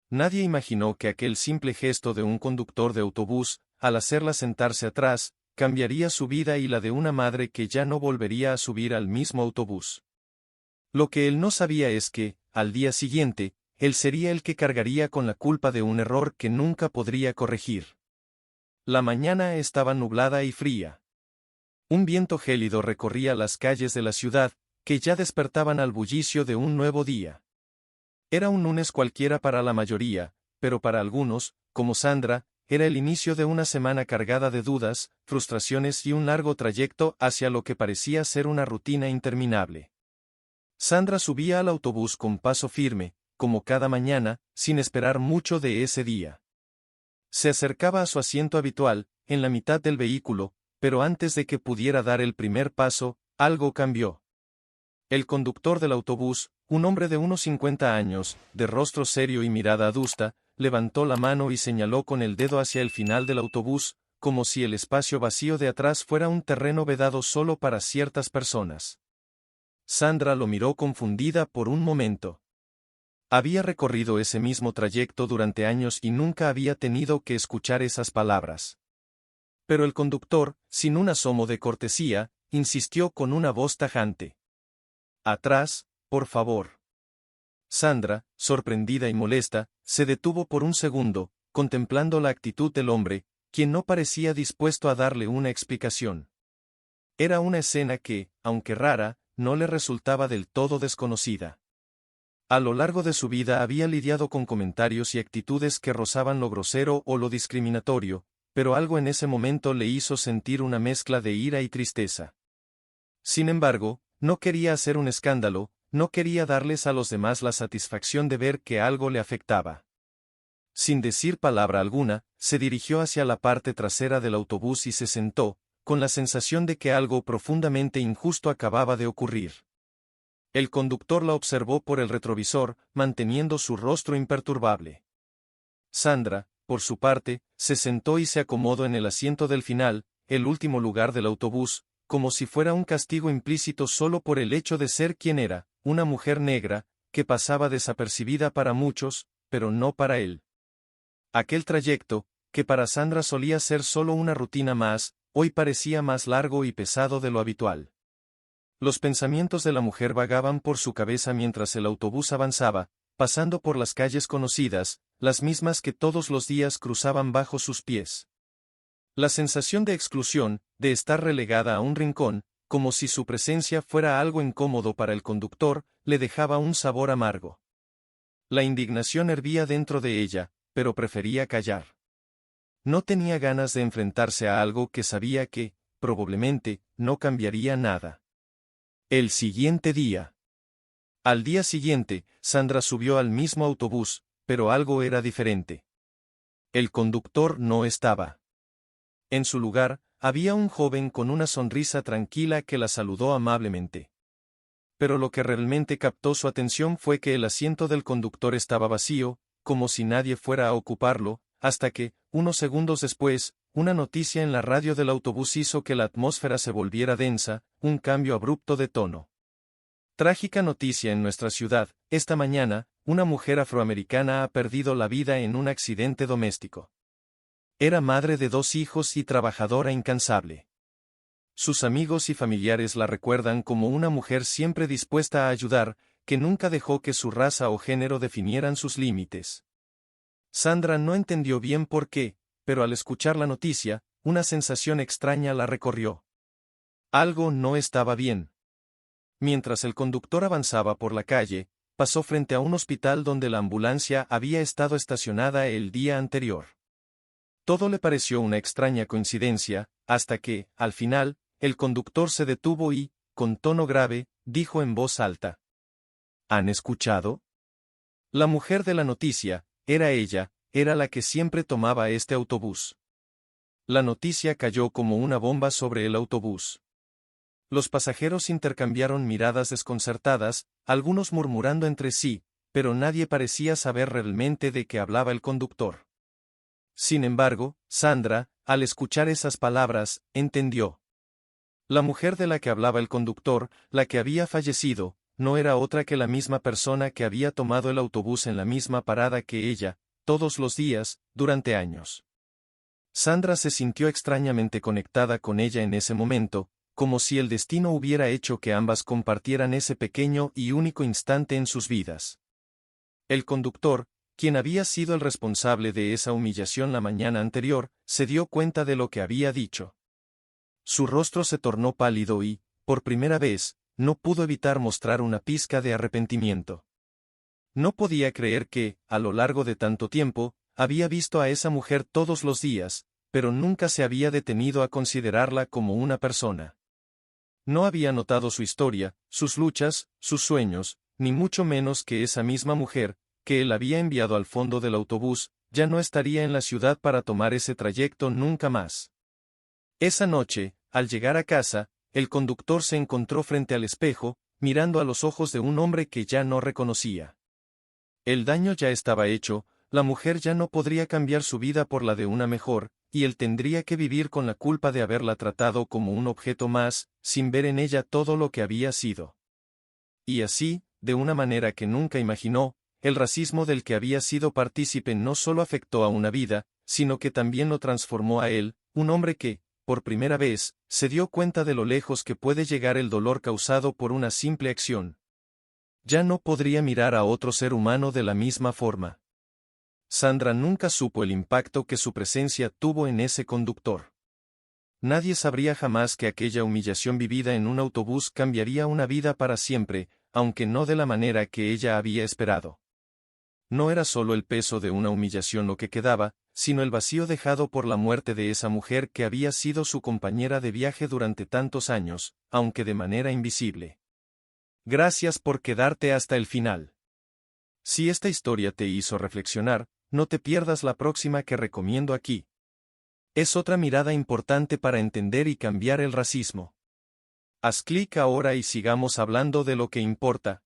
Nadie imaginó que aquel simple gesto de un conductor de autobús, al hacerla sentarse atrás, cambiaría su vida y la de una madre que ya no volvería a subir al mismo autobús. Lo que él no sabía es que, al día siguiente, él sería el que cargaría con la culpa de un error que nunca podría corregir. La mañana estaba nublada y fría. Un viento gélido recorría las calles de la ciudad, que ya despertaban al bullicio de un nuevo día. Era un lunes cualquiera para la mayoría, pero para algunos, como Sandra, era el inicio de una semana cargada de dudas, frustraciones y un largo trayecto hacia lo que parecía ser una rutina interminable. Sandra subía al autobús con paso firme, como cada mañana, sin esperar mucho de ese día. Se acercaba a su asiento habitual, en la mitad del vehículo, pero antes de que pudiera dar el primer paso, algo cambió. El conductor del autobús, un hombre de unos 50 años, de rostro serio y mirada adusta, levantó la mano y señaló con el dedo hacia el final del autobús, como si el espacio vacío de atrás fuera un terreno vedado solo para ciertas personas. Sandra lo miró confundida por un momento. Había recorrido ese mismo trayecto durante años y nunca había tenido que escuchar esas palabras. Pero el conductor, sin un asomo de cortesía, insistió con una voz tajante. «Atrás, por favor». Sandra, sorprendida y molesta, se detuvo por un segundo, contemplando la actitud del hombre, quien no parecía dispuesto a darle una explicación. Era una escena que, aunque rara, no le resultaba del todo desconocida. A lo largo de su vida había lidiado con comentarios y actitudes que rozaban lo grosero o lo discriminatorio, pero algo en ese momento le hizo sentir una mezcla de ira y tristeza. Sin embargo, no quería hacer un escándalo, no quería darles a los demás la satisfacción de ver que algo le afectaba. Sin decir palabra alguna, se dirigió hacia la parte trasera del autobús y se sentó, con la sensación de que algo profundamente injusto acababa de ocurrir. El conductor la observó por el retrovisor, manteniendo su rostro imperturbable. Sandra, por su parte, se sentó y se acomodó en el asiento del final, el último lugar del autobús, como si fuera un castigo implícito solo por el hecho de ser quien era, una mujer negra, que pasaba desapercibida para muchos, pero no para él. Aquel trayecto, que para Sandra solía ser solo una rutina más, hoy parecía más largo y pesado de lo habitual. Los pensamientos de la mujer vagaban por su cabeza mientras el autobús avanzaba, pasando por las calles conocidas, las mismas que todos los días cruzaban bajo sus pies. La sensación de exclusión, de estar relegada a un rincón, como si su presencia fuera algo incómodo para el conductor, le dejaba un sabor amargo. La indignación hervía dentro de ella, pero prefería callar. No tenía ganas de enfrentarse a algo que sabía que, probablemente, no cambiaría nada. El siguiente día. Al día siguiente, Sandra subió al mismo autobús, pero algo era diferente. El conductor no estaba. En su lugar, había un joven con una sonrisa tranquila que la saludó amablemente. Pero lo que realmente captó su atención fue que el asiento del conductor estaba vacío, como si nadie fuera a ocuparlo, hasta que, unos segundos después, una noticia en la radio del autobús hizo que la atmósfera se volviera densa, un cambio abrupto de tono. Trágica noticia en nuestra ciudad, esta mañana, una mujer afroamericana ha perdido la vida en un accidente doméstico. Era madre de 2 hijos y trabajadora incansable. Sus amigos y familiares la recuerdan como una mujer siempre dispuesta a ayudar, que nunca dejó que su raza o género definieran sus límites. Sandra no entendió bien por qué, pero al escuchar la noticia, una sensación extraña la recorrió. Algo no estaba bien. Mientras el conductor avanzaba por la calle, pasó frente a un hospital donde la ambulancia había estado estacionada el día anterior. Todo le pareció una extraña coincidencia, hasta que, al final, el conductor se detuvo y, con tono grave, dijo en voz alta: ¿Han escuchado? La mujer de la noticia, era ella, era la que siempre tomaba este autobús. La noticia cayó como una bomba sobre el autobús. Los pasajeros intercambiaron miradas desconcertadas, algunos murmurando entre sí, pero nadie parecía saber realmente de qué hablaba el conductor. Sin embargo, Sandra, al escuchar esas palabras, entendió. La mujer de la que hablaba el conductor, la que había fallecido, no era otra que la misma persona que había tomado el autobús en la misma parada que ella, todos los días, durante años. Sandra se sintió extrañamente conectada con ella en ese momento, como si el destino hubiera hecho que ambas compartieran ese pequeño y único instante en sus vidas. El conductor, quien había sido el responsable de esa humillación la mañana anterior, se dio cuenta de lo que había dicho. Su rostro se tornó pálido y, por primera vez, no pudo evitar mostrar una pizca de arrepentimiento. No podía creer que, a lo largo de tanto tiempo, había visto a esa mujer todos los días, pero nunca se había detenido a considerarla como una persona. No había notado su historia, sus luchas, sus sueños, ni mucho menos que esa misma mujer, que él había enviado al fondo del autobús, ya no estaría en la ciudad para tomar ese trayecto nunca más. Esa noche, al llegar a casa, el conductor se encontró frente al espejo, mirando a los ojos de un hombre que ya no reconocía. El daño ya estaba hecho, la mujer ya no podría cambiar su vida por la de una mejor, y él tendría que vivir con la culpa de haberla tratado como un objeto más, sin ver en ella todo lo que había sido. Y así, de una manera que nunca imaginó, el racismo del que había sido partícipe no solo afectó a una vida, sino que también lo transformó a él, un hombre que, por primera vez, se dio cuenta de lo lejos que puede llegar el dolor causado por una simple acción. Ya no podría mirar a otro ser humano de la misma forma. Sandra nunca supo el impacto que su presencia tuvo en ese conductor. Nadie sabría jamás que aquella humillación vivida en un autobús cambiaría una vida para siempre, aunque no de la manera que ella había esperado. No era solo el peso de una humillación lo que quedaba, sino el vacío dejado por la muerte de esa mujer que había sido su compañera de viaje durante tantos años, aunque de manera invisible. Gracias por quedarte hasta el final. Si esta historia te hizo reflexionar, no te pierdas la próxima que recomiendo aquí. Es otra mirada importante para entender y cambiar el racismo. Haz clic ahora y sigamos hablando de lo que importa.